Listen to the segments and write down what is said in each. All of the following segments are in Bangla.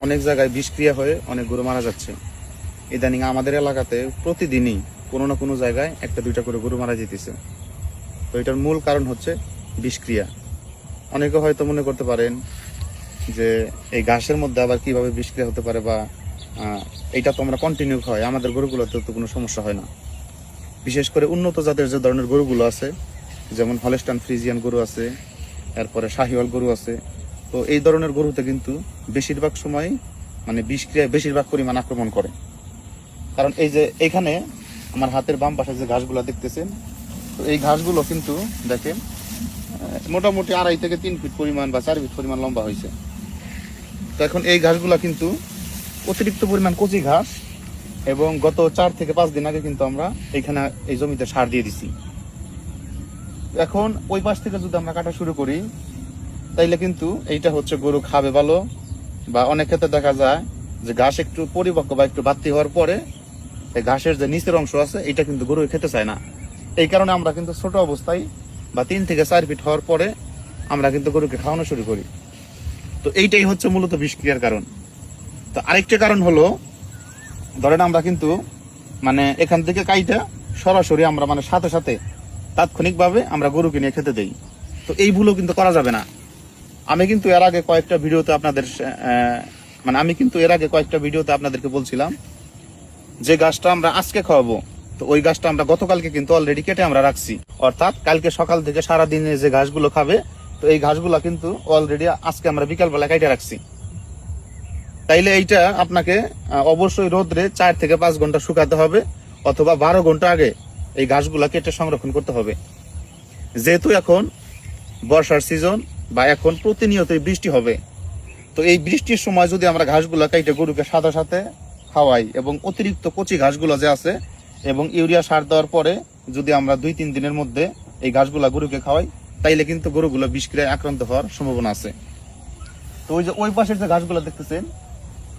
অনেক জায়গায় বিষক্রিয়া হয়ে অনেক গরু মারা যাচ্ছে। ইদানিং আমাদের এলাকাতে প্রতিদিনই কোনো না কোনো জায়গায় একটা দুইটা করে গরু মারা যেতেছে। তো এটার মূল কারণ হচ্ছে বিষক্রিয়া। অনেকে হয়তো মনে করতে পারেন যে এই ঘাসের মধ্যে আবার কিভাবে বিষক্রিয়া হতে পারে, বা এইটা তো আমরা কন্টিনিউ হয়, আমাদের গরুগুলোতে তো কোনো সমস্যা হয় না। বিশেষ করে উন্নত জাতের যে ধরনের গরুগুলো আছে, যেমন হলস্টাইন ফ্রিজিয়ান গরু আছে, এরপরে শাহিওয়াল গরু আছে, তো এই ধরনের গরুতে কিন্তু বেশিরভাগ সময় মানে বিষক্রিয়ায় বেশিরভাগ পরিমাণ আক্রমণ করে। কারণ এই যে এখানে আমার হাতের বাম পাশে যে ঘাসগুলো দেখতেছেন, তো এই ঘাসগুলো কিন্তু দেখেন মোটামুটি 2.5 থেকে 3 ফিট পরিমাণ বা 4 ফিট পরিমাণ লম্বা হয়েছে। তো এখন এই ঘাসগুলো কিন্তু অতিরিক্ত পরিমাণ কচি ঘাস, এবং গত 4 থেকে 5 দিন আগে কিন্তু আমরা এখানে এই জমিতে সার দিয়ে দিছি। এখন ওই পাশ থেকে যদি আমরা কাটা শুরু করি, তাইলে কিন্তু এইটা হচ্ছে গরু খাবে ভালো, বা অনেক ক্ষেত্রে দেখা যায় যে ঘাস একটু পরিপক্ক বা একটু বাড়তি হওয়ার পরে এই ঘাসের যে নিচের অংশ আছে এটা কিন্তু গরু খেতে চায় না। এই কারণে আমরা কিন্তু ছোট অবস্থায় বা 3 থেকে 4 ফিট হওয়ার পরে আমরা কিন্তু গরুকে খাওয়ানো শুরু করি। তো এইটাই হচ্ছে মূলত বিষক্রিয়ার কারণ। তো আরেকটা কারণ হলো, ধরেন আমরা কিন্তু মানে এখান থেকে কাইটা সরাসরি আমরা মানে সাথে সাথে তাৎক্ষণিকভাবে আমরা গরুকে নিয়ে খেতে দেই। তো এই ভুলও কিন্তু করা যাবে না। আমি কিন্তু এর আগে কয়েকটা ভিডিওতে আপনাদেরকে বলছিলাম যে গাছটা আমরা আজকে খাওয়াবো, তো ওই গাছটা আমরা গতকালকে কিন্তু অলরেডি কেটে আমরা রাখছি। অর্থাৎ কালকে সকাল থেকে সারাদিনে যে ঘাসগুলো খাবে, তো এই ঘাসগুলো কিন্তু অলরেডি আজকে আমরা বিকালবেলা কেটে রাখছি। তাইলে এইটা আপনাকে অবশ্যই রোদ্রে 4 থেকে 5 ঘন্টা শুকাতে হবে, অথবা 12 ঘন্টা আগে এই ঘাসগুলা কেটে সংরক্ষণ করতে হবে। যেহেতু এখন বর্ষার সিজন বা এখন প্রতিনিয়তই বৃষ্টি হবে, তো এই বৃষ্টির সময় যদি আমরা ঘাসগুলা কেটে গরুকে সাথে সাথে খাওয়াই, এবং অতিরিক্ত কচি ঘাসগুলো যে আছে এবং ইউরিয়া সার দেওয়ার পরে যদি আমরা 2-3 দিনের মধ্যে এই ঘাসগুলা গরুকে খাওয়াই, তাইলে কিন্তু গরুগুলো বিষক্রিয়ায় আক্রান্ত হওয়ার সম্ভাবনা আছে। তো ওই যে ওই পাশের যে ঘাসগুলো দেখতেছেন,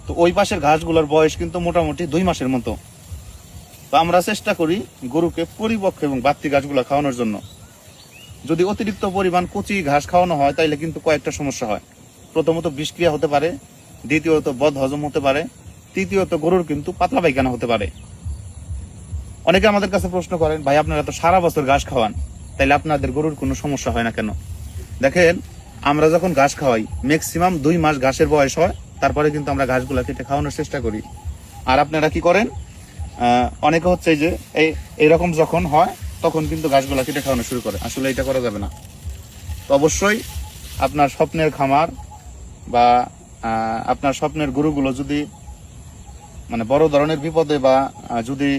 তো ওই পাশের ঘাসগুলোর বয়স কিন্তু মোটামুটি 2 মাসের মতো। তো আমরা চেষ্টা করি গরুকে পরিপক্ক এবং বাড়তি ঘাসগুলো খাওয়ানোর জন্য। যদি অতিরিক্ত পরিমাণ কচি ঘাস খাওয়ানো হয়, তাইলে কিন্তু কয়েকটা সমস্যা হয়। প্রথমত বিষক্রিয়া হতে পারে, দ্বিতীয়ত বদ হজম হতে পারে, তৃতীয়ত গরুর কিন্তু পাতলা পায়খানা হতে পারে। অনেকে আমাদের কাছে প্রশ্ন করেন, ভাই আপনারা তো সারা বছর ঘাস খাওয়ান, তাইলে আপনাদের গরুর কোনো সমস্যা হয় না কেন? দেখেন, আমরা যখন ঘাস খাওয়াই ম্যাক্সিমাম 2 মাস ঘাসের বয়স হয়, তারপরে কিন্তু আমরা ঘাসগুলা কেটে খাওয়ানোর চেষ্টা করি। আর আপনারা কি করেন, অনেকে হচ্ছে যে এইরকম যখন হয় তখন কিন্তু ঘাসগুলা কেটে খাওয়ানো শুরু করে। আসলে এটা করা যাবে না। তো অবশ্যই আপনার স্বপ্নের খামার বা আপনার স্বপ্নের গরুগুলো যদি মানে বড় ধরনের বিপদে বা যদি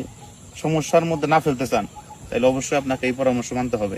সমস্যার মধ্যে না ফেলতে চান, তাহলে অবশ্যই আপনাকে এই পরামর্শ মানতে হবে।